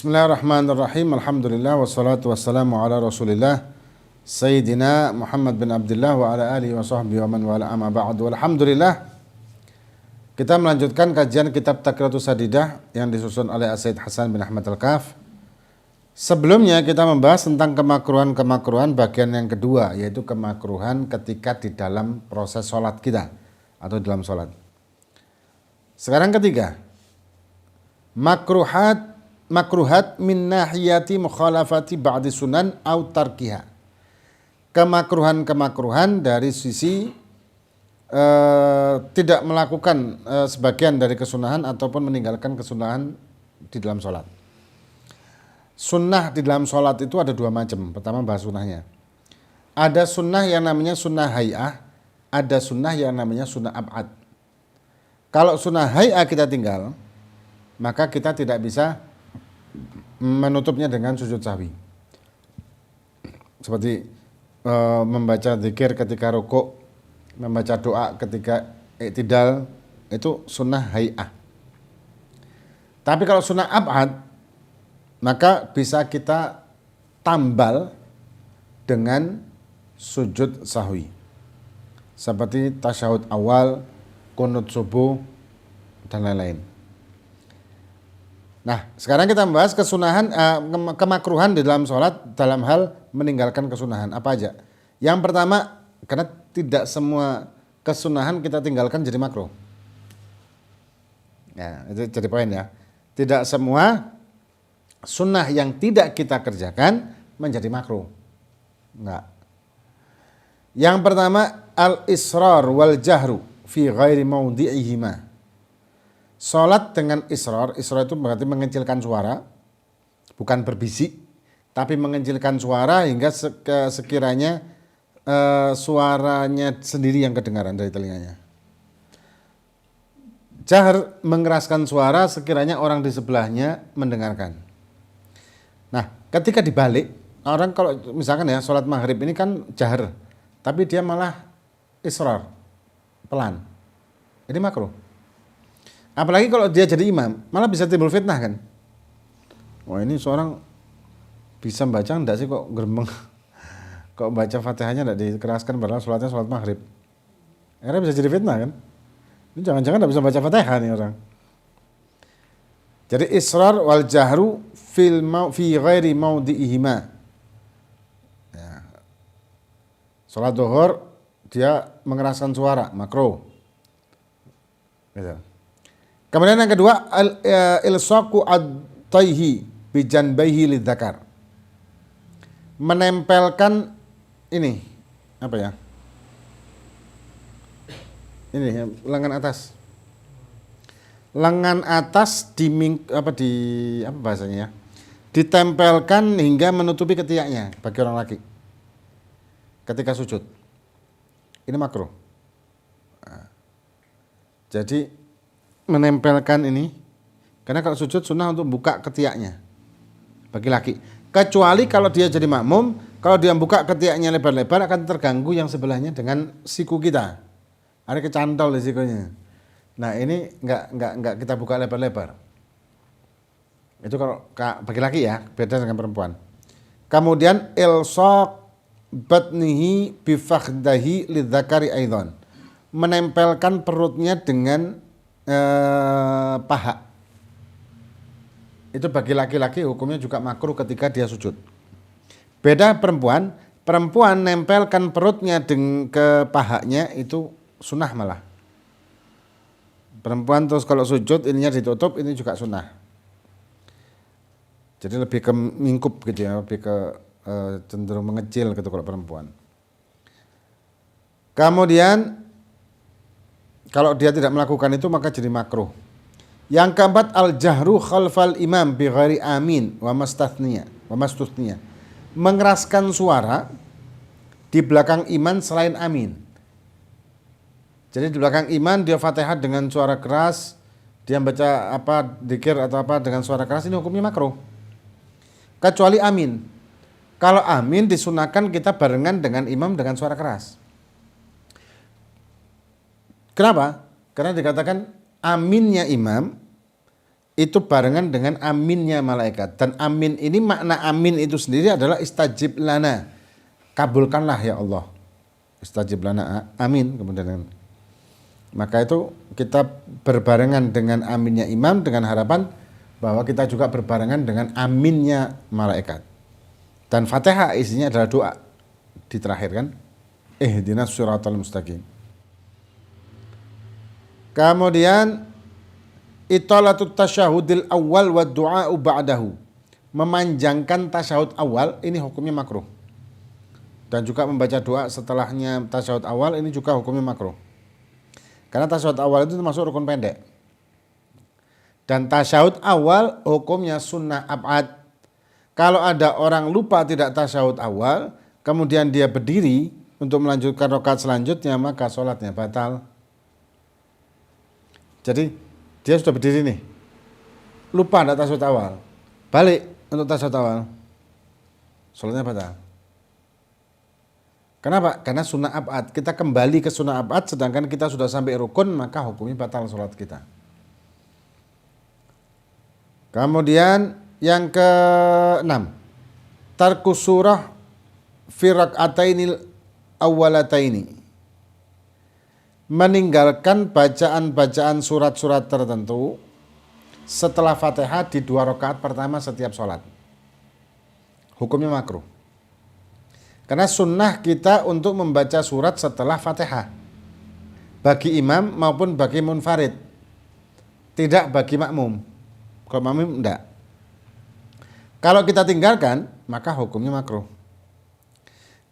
Bismillahirrahmanirrahim. Alhamdulillah wassalatu wassalamu ala Rasulillah Sayyidina Muhammad bin Abdullah wa ala alihi wa sahbihi wa man wala amma ba'du. Alhamdulillah. Kita melanjutkan kajian kitab Taqriyatus Sadidah yang disusun oleh Sayyid Hasan bin Ahmad Al-Kaf. Sebelumnya kita membahas tentang kemakruhan bagian yang kedua, yaitu kemakruhan ketika di dalam proses sholat kita atau dalam sholat. Sekarang ketiga, makruhat min nahiyati mukhalafati ba'di sunan au tarkiha. Kemakruhan dari sisi tidak melakukan sebagian dari kesunahan ataupun meninggalkan kesunahan di dalam sholat. Sunnah di dalam sholat itu ada dua macam. Pertama bahas sunnahnya. Ada sunnah yang namanya sunnah hay'ah, ada sunnah yang namanya sunnah ab'ad. Kalau sunnah hay'ah kita tinggal, maka kita tidak bisa menutupnya dengan sujud sahwi. Seperti membaca zikir ketika rukuk, membaca doa ketika i'tidal, itu sunnah hay'ah. Tapi kalau sunnah ab'ad, maka bisa kita tambal dengan sujud sahwi. Seperti tasyahud awal, qunut subuh, dan lain-lain. Nah, sekarang kita membahas kesunahan, kemakruhan di dalam sholat dalam hal meninggalkan kesunahan. Apa aja? Yang pertama, karena tidak semua kesunahan kita tinggalkan jadi makruh. Ya, itu jadi poin ya. Tidak semua sunnah yang tidak kita kerjakan menjadi makruh. Enggak. Yang pertama, al-israr wal jahru fi ghairi mawdi'ihima. Salat dengan israr itu berarti mengecilkan suara, bukan berbisik, tapi mengecilkan suara hingga sekiranya suaranya sendiri yang kedengaran dari telinganya. Jahr, mengeraskan suara sekiranya orang di sebelahnya mendengarkan. Nah, ketika dibalik, orang kalau misalkan ya sholat maghrib ini kan jahr, tapi dia malah israr, pelan. Ini makruh. Apalagi kalau dia jadi imam, malah bisa timbul fitnah kan. Wah, ini seorang bisa baca enggak sih kok geremeng. Kok baca Fatihahnya enggak dikeraskan padahal sholatnya sholat maghrib. Akhirnya bisa jadi fitnah kan. Ini jangan-jangan enggak bisa baca Fatihah nih orang. Jadi israr wal jahru fi ghairi mawdi'ihima. Ya. Salat zuhur dia mengeraskan suara, makruh. Gitu. Kemudian yang kedua, ilsaqu ad-tayhi bi janbayhi lidzakar. Menempelkan ini apa ya? Ini lengan atas. Lengan atas apa bahasanya ya? Ditempelkan hingga menutupi ketiaknya bagi orang laki ketika sujud. Ini makruh. Nah, jadi menempelkan ini, karena kalau sujud sunnah untuk buka ketiaknya bagi laki. Kecuali kalau dia jadi makmum, kalau dia buka ketiaknya lebar-lebar akan terganggu yang sebelahnya dengan siku kita. Ada kecantol di sikunya. Nah, ini enggak kita buka lebar-lebar. Itu kalau bagi laki ya, beda dengan perempuan. Kemudian ilsaq batnihi bi fakhdahi lidzakari aidan. Menempelkan perutnya dengan paha. Itu bagi laki-laki hukumnya juga makruh ketika dia sujud. Beda perempuan nempelkan perutnya ke pahanya itu sunnah malah. Perempuan terus kalau sujud ininya ditutup, ini juga sunnah. Jadi lebih ke mingkup gitu ya, lebih ke cenderung mengecil gitu kalau perempuan. Kemudian kalau dia tidak melakukan itu maka jadi makruh. Yang keempat, al-jahru khalfal imam bi ghairi amin wa mastuthniya. Mengeraskan suara di belakang imam selain amin. Jadi di belakang imam dia Fatihah dengan suara keras, dia baca dzikir atau dengan suara keras, ini hukumnya makruh. Kecuali amin. Kalau amin disunahkan kita barengan dengan imam dengan suara keras. Kenapa? Karena dikatakan aminnya imam itu barengan dengan aminnya malaikat. Dan amin ini, makna amin itu sendiri adalah istajib lana, kabulkanlah ya Allah. Istajib lana, amin. Kemudian maka itu kita berbarengan dengan aminnya imam dengan harapan bahwa kita juga berbarengan dengan aminnya malaikat. Dan Fatihah isinya adalah doa di terakhir kan, ihdinas siratal mustaqim. Kemudian italatut tasyahudil awal wa du'a'u ba'dahu, memanjangkan tasyahud awal ini hukumnya makruh. Dan juga membaca doa setelahnya tasyahud awal ini juga hukumnya makruh. Karena tasyahud awal itu termasuk rukun pendek. Dan tasyahud awal hukumnya sunnah ab'ad. Kalau ada orang lupa tidak tasyahud awal, kemudian dia berdiri untuk melanjutkan rakaat selanjutnya, maka sholatnya batal. Jadi dia sudah berdiri nih, lupa tidak tasyahud awal, balik untuk tasyahud awal, sholatnya batal. Kenapa? Karena sunnah ab'ad. Kita kembali ke sunnah ab'ad, sedangkan kita sudah sampai rukun, maka hukumnya batal sholat kita. Kemudian yang ke-6, tarku surah fi rak'atainil awwalataini, meninggalkan bacaan-bacaan surat-surat tertentu setelah Fatihah di 2 rakaat pertama setiap sholat. Hukumnya makruh. Karena sunnah kita untuk membaca surat setelah Fatihah, bagi imam maupun bagi munfarid, tidak bagi makmum. Kalau makmum enggak. Kalau kita tinggalkan, maka hukumnya makruh.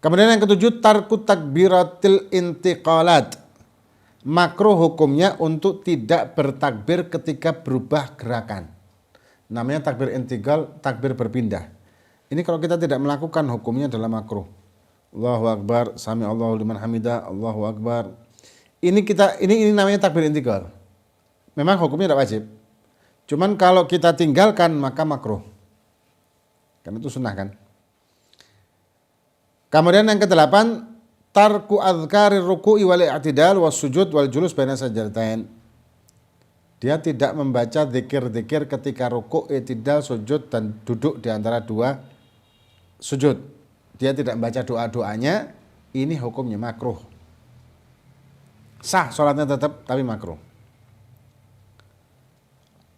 Kemudian yang ke-7, tarku takbiratil intiqalat. Makruh hukumnya untuk tidak bertakbir ketika berubah gerakan. Namanya takbir intiqal, takbir berpindah. Ini kalau kita tidak melakukan, hukumnya adalah makruh. Allahu Akbar, sami Allahu liman hamidah, Allahu Akbar. Ini namanya takbir intiqal. Memang hukumnya tidak wajib. Cuman kalau kita tinggalkan maka makruh. Karena itu sunnah kan. Kemudian yang ke-8, tarku adzkari ruku'i wal i'tidal was sujud wal julus baina sajdatain. Dia tidak membaca zikir-zikir ketika ruku', i'tidal, sujud dan duduk di antara 2 sujud. Dia tidak membaca doa-doanya, ini hukumnya makruh. Sah sholatnya tetap tapi makruh.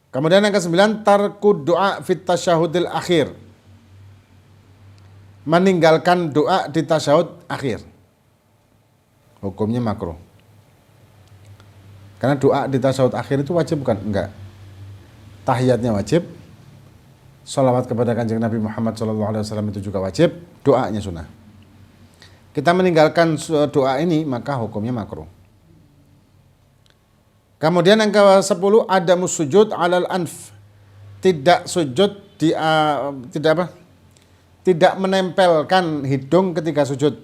Kemudian yang ke-9, tarku doa fit tasyahudil akhir, meninggalkan doa di tasyahud akhir, hukumnya makruh. Karena doa di tasyahud akhir itu wajib bukan? Enggak. Tahiyatnya wajib, sholawat kepada Kanjeng Nabi Muhammad SAW itu juga wajib, doanya sunnah. Kita meninggalkan doa ini maka hukumnya makruh. Kemudian yang ke-10, adamus sujud alal anf, tidak sujud di tidak menempelkan hidung ketika sujud.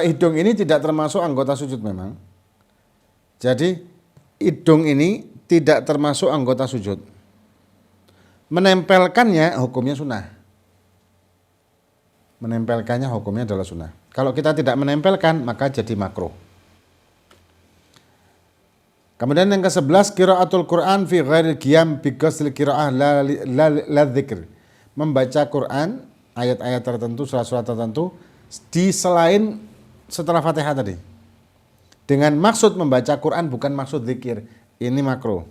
Hidung ini tidak termasuk anggota sujud memang. Jadi hidung ini tidak termasuk anggota sujud. Menempelkannya hukumnya sunnah. Menempelkannya hukumnya adalah sunnah. Kalau kita tidak menempelkan maka jadi makruh. Kemudian yang ke-11, qiraatul Quran fi ghairil qiyam bi qasdil qiraah la dzikr. Membaca Quran, ayat-ayat tertentu, surat-surat tertentu di selain setelah Fatihah tadi. Dengan maksud membaca Quran bukan maksud zikir. Ini makruh.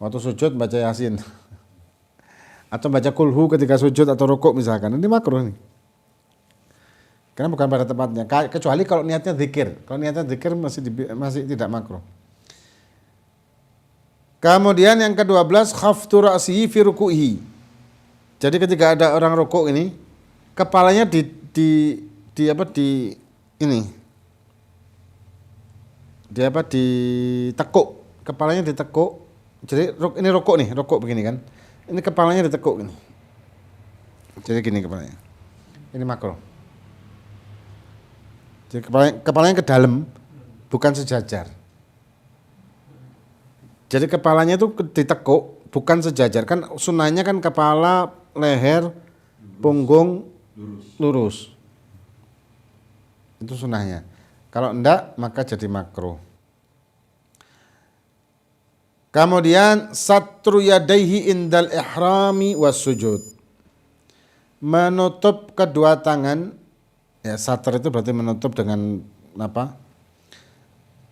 Waktu sujud baca Yasin. Atau baca kulhu ketika sujud atau rukuk misalkan. Ini makruh nih. Karena bukan pada tempatnya. Kecuali kalau niatnya zikir. Kalau niatnya zikir masih tidak makruh. Kemudian yang ke-12, khaftu ra'sihi fi ruku'ihi. Jadi ketika ada orang rukuk ini, kepalanya ditekuk, kepalanya ditekuk. Jadi ini rukuk nih, rukuk begini kan. Ini kepalanya ditekuk gini. Jadi gini kepalanya. Ini makruh. Jadi kepalanya ke dalam, bukan sejajar. Jadi kepalanya itu ditekuk, bukan sejajar. Kan sunnahnya kan kepala, leher, punggung lurus. Itu sunnahnya. Kalau enggak maka jadi makruh. Kemudian satru yadaihi indal ihrami was sujud. Menutup kedua tangan, ya satr itu berarti menutup dengan apa?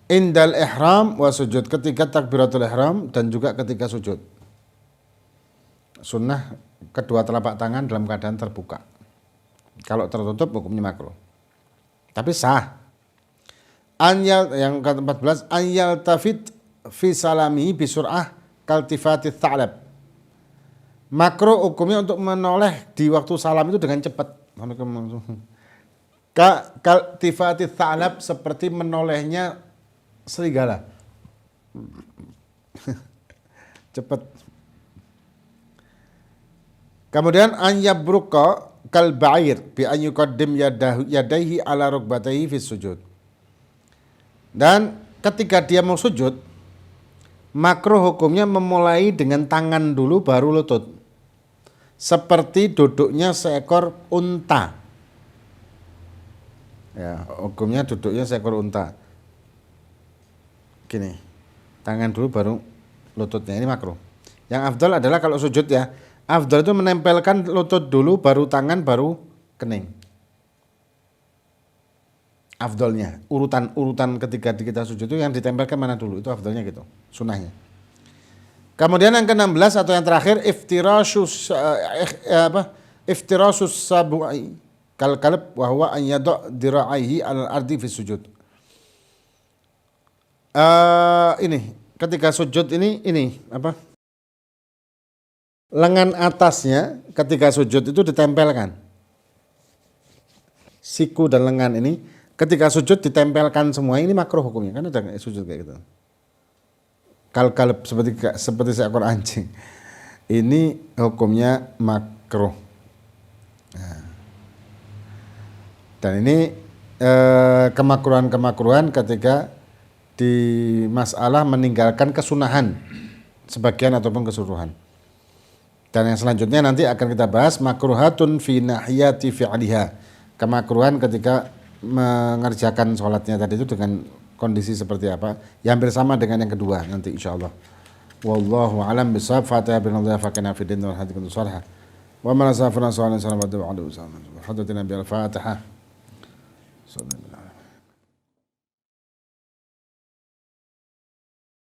Indal ihram was sujud, ketika takbiratul ihram dan juga ketika sujud. Sunnah kedua telapak tangan dalam keadaan terbuka. Kalau tertutup hukumnya makruh. Tapi sah. Yang ke-14 anyal tafid fi salami bisur'ah kaltifati tha'lab. Makruh hukumnya untuk menoleh di waktu salam itu dengan cepat. Kaltifati tha'lab, seperti menolehnya serigala. Cepat. Kemudian an yabruqa kal ba'ir bi an yuqaddim yadaihi ala rukbatayhi fi sujud. Dan ketika dia mau sujud, makruh hukumnya memulai dengan tangan dulu baru lutut. Seperti duduknya seekor unta. Ya, hukumnya duduknya seekor unta. Gini, tangan dulu baru lututnya, ini makruh. Yang afdal adalah kalau sujud ya, afdal itu menempelkan lutut dulu, baru tangan, baru kening. Afdalnya, urutan ketika kita sujud itu yang ditempelkan mana dulu, itu afdalnya gitu, sunnahnya. Kemudian yang ke-16 atau yang terakhir, iftirasus sabu'i kal kalb wa huwa an yada' dira'aihi al ardi fi sujud. Ini ketika sujud ini apa? Lengan atasnya ketika sujud itu ditempelkan. Siku dan lengan ini ketika sujud ditempelkan semua, ini makruh hukumnya, kan ada sujud kayak gitu. Kalb seperti seekor anjing. Ini hukumnya makruh. Nah. Dan ini kemakruhan ketika di masalah meninggalkan kesunahan sebagian ataupun keseluruhan. Dan yang selanjutnya nanti akan kita bahas makruhatun fi nahiyati fi'liha. Kemakruhan ketika mengerjakan sholatnya tadi itu dengan kondisi seperti apa, yang hampir sama dengan yang kedua nanti insyaallah. Wallahu a'lam bishawab. Fatihah billahi faqina fid din wal hadith sarha wa man safana sallallahu alaihi wasallam wa ala alihi wasallam. Hadatina bil Fatihah.